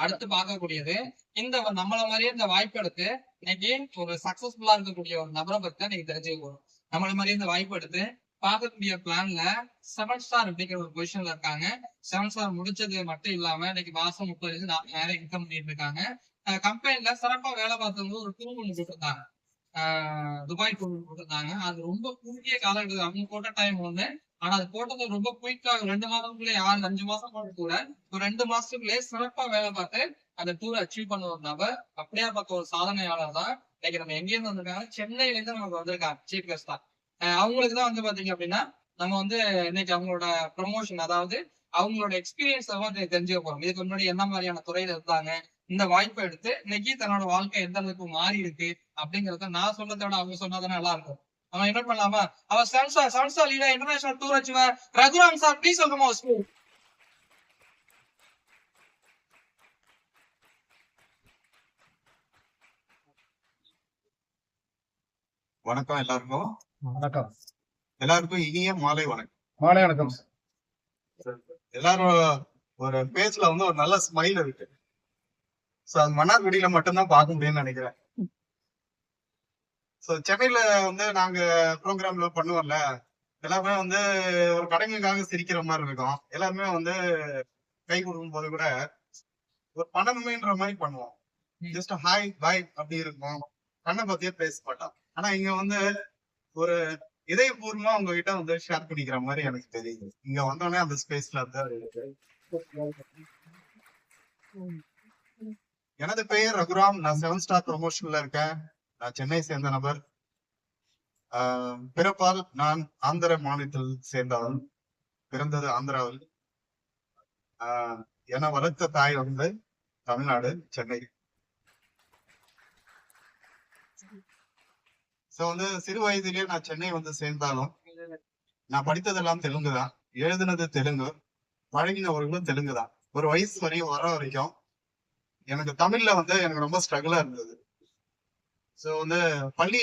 அடுத்து பார்க்கக்கூடியது இந்த நம்மள மாதிரியே இந்த வாய்ப்பு எடுத்து இன்னைக்கு ஒரு சக்சஸ்ஃபுல்லா இருக்கக்கூடிய ஒரு நபரை பத்தி நீங்க தெரிஞ்சுக்க போறோம். நம்மள மாதிரியே இந்த வாய்ப்பு எடுத்து பார்க்கக்கூடிய பிளான்ல 7 ஸ்டார் அப்படிங்கிற ஒரு பொசிஷன்ல இருக்காங்க. 7 ஸ்டார் முடிச்சது மட்டும் இல்லாம இன்னைக்கு மாசம் 30,000 இன்கம் பண்ணிட்டு இருக்காங்க. கம்பெனில சிறப்பா வேலை பார்த்தவங்க ஒரு டூர் ஒன்று போட்டிருந்தாங்க. துபாய் டூர் போட்டிருந்தாங்க. அது ரொம்ப குறுகிய காலகட்டத்தில் அவங்க போட்ட டைம் ஒண்ணு. ஆனா அது போட்டது ரொம்ப குயிக்கா 2 மாதத்துக்குள்ளே 5 மாசம் போட்டு கூட ஒரு 2 மாசத்துக்குள்ளே சிறப்பா வேலை பார்த்து அந்த டூர் அச்சீவ் பண்ண ஒரு நபர். அப்படியே பார்த்த ஒரு சாதனையாளர் தான் இன்னைக்கு நம்ம எங்கேருந்து வந்திருக்காங்க, சென்னையில இருந்து நமக்கு வந்திருக்காங்க சீஃப் கெஸ்டா. அவங்களுக்கு தான் வந்து பாத்தீங்க அப்படின்னா நம்ம வந்து இன்னைக்கு அவங்களோட ப்ரமோஷன், அதாவது அவங்களோட எக்ஸ்பீரியன்ஸ் தெரிஞ்சுக்க போறோம். இதுக்கு முன்னாடி என்ன மாதிரியான துறையில இருந்தாங்க, இந்த வாய்ப்பை எடுத்து இன்னைக்கு தன்னோட வாழ்க்கை எந்த அளவுக்கு மாறி இருக்கு அப்படிங்கறத நான் சொல்றதை விட அவங்க சொன்னாதான் நல்லா இருக்கும். அவன் என்ன பண்ணலாமா, அவன் சன்சா leader international tour achiever Raghuram sir, please welcome our school. வணக்கம் எல்லாருக்கும். வணக்கம். எல்லாருக்கும் இனிய மாலை வணக்கம். மாலை வணக்கம். எல்லாரும் ஒரு பேஸ்ல வந்து ஒரு நல்ல ஸ்மைல் இருக்கு. சோ அது மன்னார்குடியில மட்டும்தான் பார்க்க முடியும்னு நினைக்கிறேன். சோ சென்னையில வந்து நாங்க ப்ரோக்ராம்ல பண்ணுவோம்ல, எல்லாருமே வந்து ஒரு கடமைக்காக சிரிக்கிற மாதிரி இருக்கும். எல்லாருமே வந்து கை கொடுக்கும் போது கூட ஒரு பணமேன்ற மாதிரி பண்ணுவோம். ஜஸ்ட் ஹாய் பாய் அப்படி இருக்கும், கண்ணை பத்தியே பேச மாட்டோம். ஆனா இங்க வந்து ஒரு இதயபூர்வமா உங்ககிட்ட வந்து ஷேர் பண்ணிக்கிற மாதிரி எனக்கு தெரியுது. இங்க வந்தோடனே அந்த ஸ்பேஸ்ல இருக்கு. எனது பெயர் ரகுராம். நான் 7 ஸ்டார் ப்ரமோஷன்ல இருக்கேன். நான் சென்னை சேர்ந்த நபர். பிறப்பால் நான் ஆந்திர மாநிலத்தில் சேர்ந்தவன். பிறந்தது ஆந்திராவில். என வளர்த்த தாய் வந்து தமிழ்நாடு, சென்னை. சோ வந்து சிறு வயதிலேயே நான் சென்னை வந்து சேர்ந்தாலும் நான் படித்ததெல்லாம் தெலுங்கு தான், எழுதுனது தெலுங்கு, பழகினவர்களும் தெலுங்கு தான். ஒரு வயசு வரையும் வர வரைக்கும் எனக்கு தமிழ்ல வந்து எனக்கு ரொம்ப ஸ்ட்ரகிளா இருந்தது. சோ வந்து பள்ளி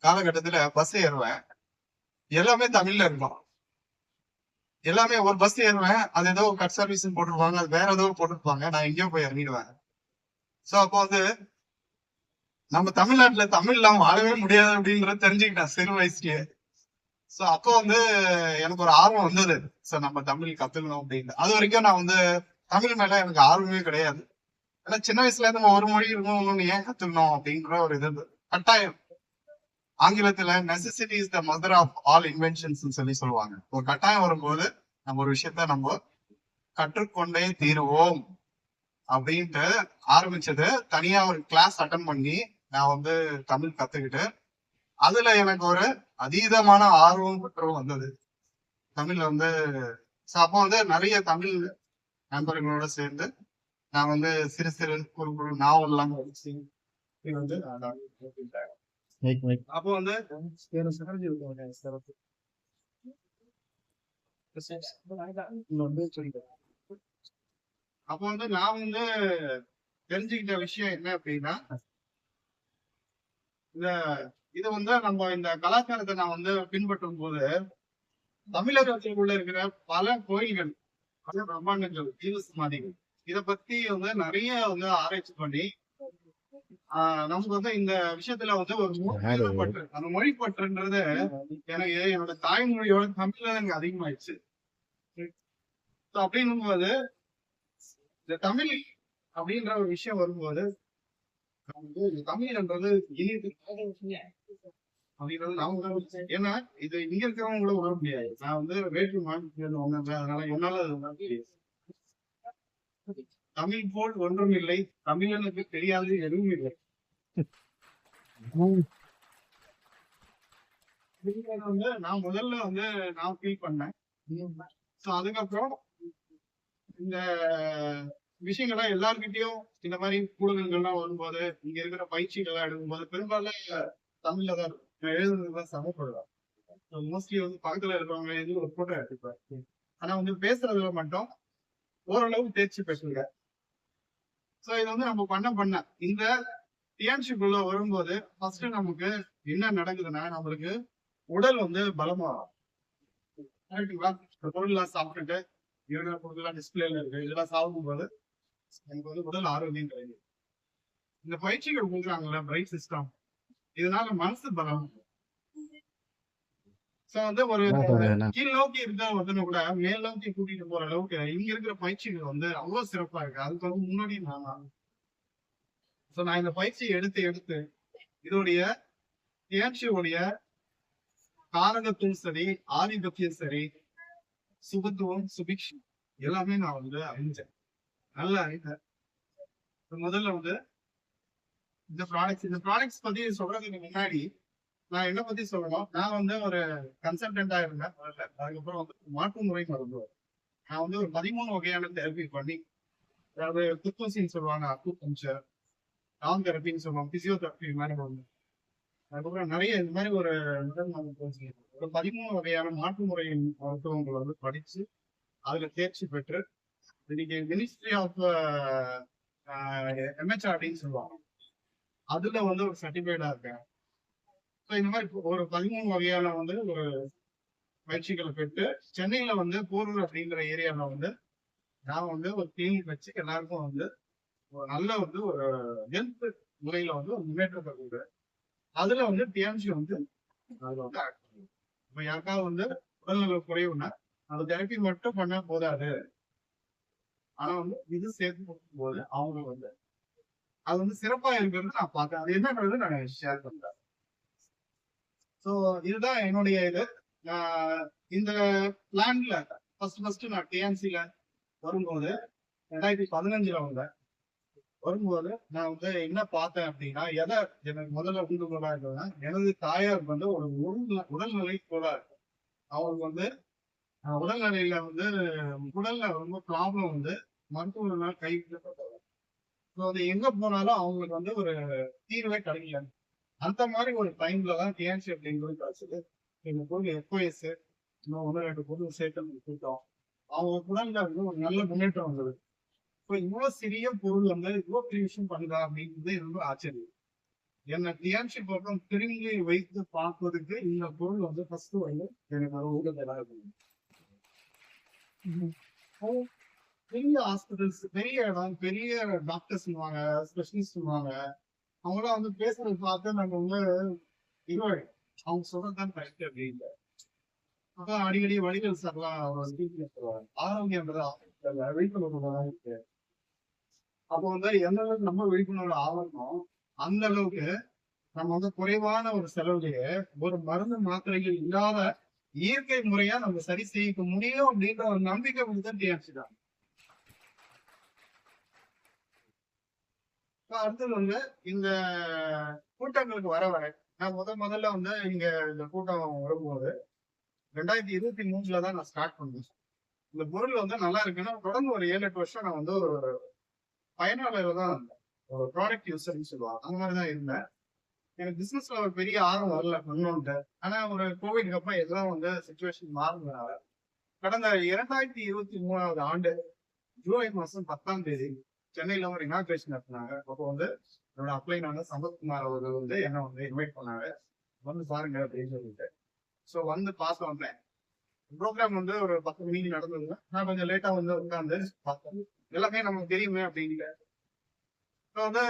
காலகட்டத்துல பஸ் ஏறுவேன், எல்லாமே தமிழ்ல இருக்கும். எல்லாமே ஒரு பஸ் ஏறுவேன், அது ஏதோ கட் சர்வீஸ் போட்டிருப்பாங்க, அது வேற ஏதோ போட்டிருப்பாங்க, நான் எங்கேயோ போய் இறங்கிடுவேன். சோ அப்போ வந்து நம்ம தமிழ்நாட்டுல தமிழ் இல்லாம வாழவே முடியாது அப்படின்றத தெரிஞ்சுக்கிட்டேன் சிறு வயசுலயே. சோ அப்போ வந்து எனக்கு ஒரு ஆர்வம் வந்தது, சோ நம்ம தமிழ் கத்துக்கணும் அப்படின்னு. அது வரைக்கும் நான் வந்து தமிழ் மேல எனக்கு ஆர்வமே கிடையாது. ஏன்னா சின்ன வயசுல நம்ம ஒரு மொழி இருக்கணும், ஏன் கத்துக்கணும் அப்படின்ற ஒரு இது கட்டாயம். ஆங்கிலத்துல necessity is the mother of all inventions சொல்லி சொல்லுவாங்க. ஒரு கட்டாயம் வரும்போது நம்ம ஒரு விஷயத்த நம்ம கற்றுக்கொண்டே தீருவோம் அப்படின்ட்டு ஆரம்பிச்சது. தனியா ஒரு கிளாஸ் அட்டன் பண்ணி நான் வந்து தமிழ் கத்துக்கிட்டு அதுல எனக்கு ஒரு அதீதமான ஆர்வம் வந்தது தமிழ்ல வந்து. அப்போ வந்து நிறைய தமிழ் நண்பர்களோட சேர்ந்து நான் வந்து சிறு சிறு குறு நாவல்லாம் வந்து அப்போ வந்து அப்போ வந்து நான் வந்து தெரிஞ்சுக்கிட்ட விஷயம் என்ன அப்படின்னா, இது வந்து நம்ம இந்த கலாச்சாரத்தை நான் வந்து பின்பற்றும் போது தமிழகத்திற்குள்ள இருக்கிற பல கோயில்கள், பல பிரம்மாண்டங்கள், ஜீவ சமாதிகள், இத பத்தி வந்து நிறைய வந்து ஆராய்ச்சி பண்ணி நமக்கு வந்து இந்த விஷயத்துல வந்து ஒரு மொழிப்பற்று, அந்த மொழிப்பற்றுன்றது எனக்கு என்னோட தாய்மொழியோட தமிழ்ல எனக்கு அதிகமாயிடுச்சு. அப்படின்னும் போது இந்த தமிழ் அப்படின்ற ஒரு விஷயம் வரும்போது தமிழ்ன்றது அப்படின்றது நாம, ஏன்னா இது இங்க இருக்கிறவங்களும் உணர முடியாது. நான் வந்து வேற்று மாநிலத்தில் அதனால என்னால தமிழ் போல் ஒன்றும் இல்லை, தமிழனுக்கு தெரியாது எதுவும் இல்லை. வந்து நான் முதல்ல வந்து நான் ஃபீல் பண்ணேன். அதுக்கப்புறம் இந்த விஷயங்கள்லாம் எல்லார்கிட்டயும் இந்த மாதிரி கூடுதல்கள்லாம் வரும்போது, இங்க இருக்கிற பயிற்சிகள்லாம் எடுக்கும்போது பெரும்பாலும் தமிழ்ல தான் இருக்கும். நான் எழுதுறதுதான் சமப்படுவேன். மோஸ்ட்லி வந்து பக்கத்துல இருக்கிறவங்க எதுவும் ஒரு போட்டோ எடுத்துப்பேன். ஆனா வந்து பேசுறதுல மட்டும் ஓரளவு தேர்ச்சி பெற்றுங்க. சோ இது வந்து நம்ம பண்ண இந்த டிஎன்ஷிப்குள்ள வரும்போது ஃபர்ஸ்ட் நமக்கு என்ன நடக்குதுன்னா, நம்மளுக்கு உடல் வந்து பலமாகும். பொருள்லாம் சாப்பிட்டுட்டு இருக்கிற பொருள்லாம் டிஸ்பிளேல இருக்கு, இதெல்லாம் சாப்பிடும்போது எனக்கு வந்து உடல் ஆரோக்கியம் கிடைக்குது. இந்த பயிற்சிகள் கொடுக்குறாங்கல்ல பிரைட் சிஸ்டம், இதனால மனசு பலம். சோ வந்து ஒரு கீழ் நோக்கி இருக்க ஒருத்தனை கூட மேல் நோக்கி கூட்டிட்டு போற அளவுக்கு இங்க இருக்கிற பயிற்சிகள் வந்து அவ்வளவு சிறப்பா இருக்கு. அதுக்கு வந்து முன்னாடி நான் இந்த பயிற்சியை எடுத்து இதோடைய தேர்ச்சியோடைய காரகத்தும் சரி, ஆதிபத்தியம் சரி, சுபத்துவம், சுபிக்ஷம் எல்லாமே நான் வந்து அறிஞ்சேன். நல்லா அறிந்தேன். முதல்ல வந்து இந்த ப்ராடக்ட்ஸ் பத்தி சொல்றதுக்கு முன்னாடி நான் என்ன பத்தி சொல்லணும், நான் வந்து ஒரு கன்சல்டன்டா இருந்தேன் முதல்ல. அதுக்கப்புறம் வந்து மாற்று முறை மருத்துவர். நான் வந்து ஒரு 13 வகையான தெரப்பி பண்ணி, அதாவது குத்தூசின்னு சொல்லுவாங்க, அக்குபஞ்சர், டான் தெரப்பின்னு சொல்லுவாங்க, பிசியோதெரப்பி மாதிரி ஒண்ணு. அதுக்கப்புறம் நிறைய இந்த மாதிரி ஒரு 13 வகையான மாற்று முறை மருத்துவங்கள் வந்து படிச்சு அதுல தேர்ச்சி பெற்று இன்னைக்கு மினிஸ்ட்ரி ஆஃப் MHRDன்னு சொல்லுவாங்க, அதுல வந்து ஒரு சர்டிஃபைடா இருக்கேன். இந்த மாதிரி ஒரு 13 வகையான வந்து ஒரு பயிற்சிகளை பெற்று சென்னையில வந்து போரூர் அப்படிங்கிற ஏரியால வந்து நான் வந்து ஒரு கிளினிக் வச்சு எல்லாருக்கும் வந்து ஒரு நல்ல வந்து ஒரு ஹெல்த் முறையில வந்து ஒரு முன்னேற்றத்தை கொடுக்குது. அதுல வந்து டிஎம்சி வந்து அதுல வந்து ஆக்ட் பண்ணுது. இப்ப யாருக்காவது வந்து உடல்நல குறைவுன்னா அந்த தெரப்பி மட்டும் பண்ணா போதாது, ஆனா வந்து இது சேர்த்து கொடுக்கும் போது அவங்க வந்து அது வந்து சிறப்பா இருக்கிறது நான் பார்த்தேன். அது என்னன்றது நான் ஷேர் பண்றேன். சோ இதுதான் என்னுடைய இது. இந்த பிளான்ல ஃபர்ஸ்ட் நான் டிஎன்சில வரும்போது 2015 வந்தேன். வரும்போது நான் வந்து என்ன பார்த்தேன் அப்படின்னா, எதை எனக்கு முதல்ல உண்டுகோலா இருந்ததுன்னா, எனது தாயார் வந்து ஒரு உடல்நிலை கோளாறு. அவங்களுக்கு வந்து உடல்நிலையில வந்து உடல்ல ரொம்ப ப்ராப்ளம் வந்து மருத்துவர்களால் கைவிடப்பட்டது. ஸோ அது எங்க போனாலும் அவங்களுக்கு வந்து ஒரு தீர்வே கிடைக்கல. அந்த மாதிரி ஒரு டைம்ல தான் டிஎன்சி அப்படிங்கிறது கிடைச்சது. எங்க பொருள் எஃப்ஓஎஸ் இன்னும் 1-2 பொருள் சேர்த்து கொடுத்தோம். அவங்க உடல்ல வந்து ஒரு நல்ல முன்னேற்றம் வந்தது. இப்போ இவ்வளவு சிறிய பொருள் வந்து இவ்வளவு பெரிய விஷயம் பண்ணுதா அப்படிங்கிறது ரொம்ப ஆச்சரியம். என்ன டிஎன்சி பக்கம் திரும்பி வைத்து பார்ப்பதுக்கு இந்த பொருள் வந்து ஃபர்ஸ்ட் வந்து எனக்கு ஒரு ஊக்கத்தெல்லாம் இருக்கு. பெரிய ஹாஸ்பிட்டல்ஸ், பெரிய இடம், பெரிய டாக்டர்ஸ் ஸ்பெஷலிஸ்ட் அவங்களாம் வந்து பேசுறது பார்த்து நம்ம வந்து இதுவாய் அவங்க சொல்றதுதான் கரெக்ட் அப்படின்னு. அதான் அடிக்கடி வடிவேல் சார்லாம் சொல்லுவாங்க, ஆரோக்கியன்றது விழிப்புணர்வு இருக்கு. அப்போ வந்து எந்த அளவுக்கு நம்ம விழிப்புணர்வு ஆகணும், அந்த அளவுக்கு நம்ம வந்து குறைவான ஒரு செலவுலயே ஒரு மருந்து மாத்திரைகள் இல்லாத இயற்கை முறையா நம்ம சரி செய்ய முடியும் அப்படின்ற ஒரு நம்பிக்கை வந்து டிஎன்சி தான். அடுத்தது வந்து இந்த கூட்டங்களுக்கு வர நான் முதல்ல வந்து இங்க இந்த கூட்டம் வரும்போது 2023 தான் நான் ஸ்டார்ட் பண்ணேன். இந்த பொருள் வந்து நல்லா இருக்குன்னா தொடர்ந்து ஒரு 7-8 வருஷம் நான் வந்து ஒரு பயனாளர் தான் இருந்தேன். ஒரு ப்ராடக்ட் யூசர்ன்னு சொல்லுவாங்க, அந்த மாதிரிதான் இருந்தேன். எனக்கு பிசினஸ்ல ஒரு பெரிய ஆர்வம் வரல பண்ணணும்ட்டு. ஆனா ஒரு கோவிட்க்கு அப்புறம் எல்லாம் வந்து சுச்சுவேஷன் மாறினால கடந்த 2023 ஆண்டு ஜூலை மாசம் 10ஆம் தேதி சென்னையில ஒரு இனாகிரேஷன் நடத்தினாங்க. அப்போ வந்து என்னோட அப்ளைனான சம்பத்குமார் அவர்கள் வந்து என்ன வந்து இன்வைட் பண்ணாங்க, வந்து பாருங்க அப்படின்னு சொல்லிட்டு. ஸோ வந்து பார்த்து வந்தேன். ப்ரோக்ராம் வந்து ஒரு 10 மணிக்கு நடந்ததுங்க. நான் கொஞ்சம் லேட்டா வந்து உட்காந்து பார்த்தேன். எல்லாமே நமக்கு தெரியுமே அப்படின்னு வந்து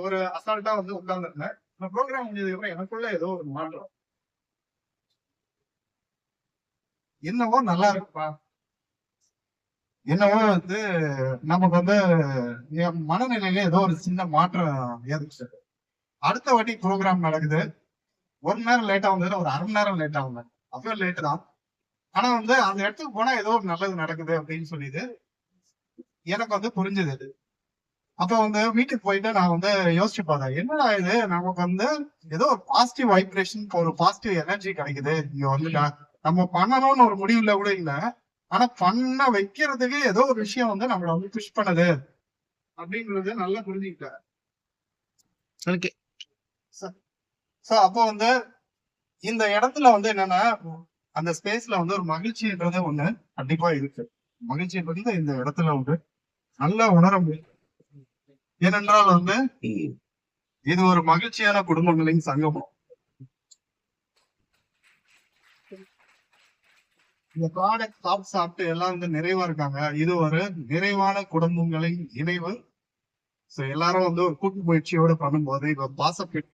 ஒரு அசால்ட்டா வந்து உட்கார்ந்துருந்தேன். இந்த ப்ரோக்ராம் முடிஞ்சதுக்கு அப்புறம் எனக்குள்ள ஏதோ ஒரு மாற்றம், என்னவோ நல்லா இருக்குப்பா, என்னவோ வந்து நமக்கு வந்து என் மனநிலையில ஏதோ ஒரு சின்ன மாற்றம் ஏற்படுச்சு. அடுத்த வாட்டி ப்ரோக்ராம் நடக்குது, 1 நேரம் லேட்டா வந்தது, ஒரு 1/2 மணி நேரம் லேட்டா வந்தேன். அப்பயும் லேட்டு தான். ஆனா வந்து அந்த இடத்துக்கு போனா ஏதோ ஒரு நல்லது நடக்குது அப்படின்னு சொல்லிட்டு எனக்கு வந்து புரிஞ்சது. அப்ப வந்து வீட்டுக்கு போயிட்டு நான் வந்து யோசிச்சு பார்த்தேன், என்னடா இது நமக்கு வந்து ஏதோ ஒரு பாசிட்டிவ் வைப்ரேஷன், ஒரு பாசிட்டிவ் எனர்ஜி கிடைக்குது இங்க வந்து. நம்ம பண்ணணும்னு ஒரு முடிவுல கூட இல்லை, ஆனா பண்ண வைக்கிறதுக்கு ஏதோ ஒரு விஷயம் வந்து நம்மள வந்து புஷ் பண்ணுது அப்படிங்கிறது நல்லா புரிஞ்சுக்கிட்டேன். அப்போ வந்து இந்த இடத்துல வந்து என்னன்னா, அந்த ஸ்பேஸ்ல வந்து ஒரு மகிழ்ச்சின்றது ஒண்ணு கண்டிப்பா இருக்கு. மகிழ்ச்சின்றது இந்த இடத்துல வந்து நல்லா உணர முடியும். ஏனென்றால் வந்து இது ஒரு மகிழ்ச்சியான குடும்பங்களின் சங்கமம். இந்த ப்ராடக்ட் சாப்பிட்டு எல்லாம் வந்து நிறைவா இருக்காங்க. இது ஒரு நிறைவான குடும்பங்களின் இணைவு சோ எல்லாரும் வந்து ஒரு கூட்டு முயற்சியோட பண்ணும்போது இப்ப பாச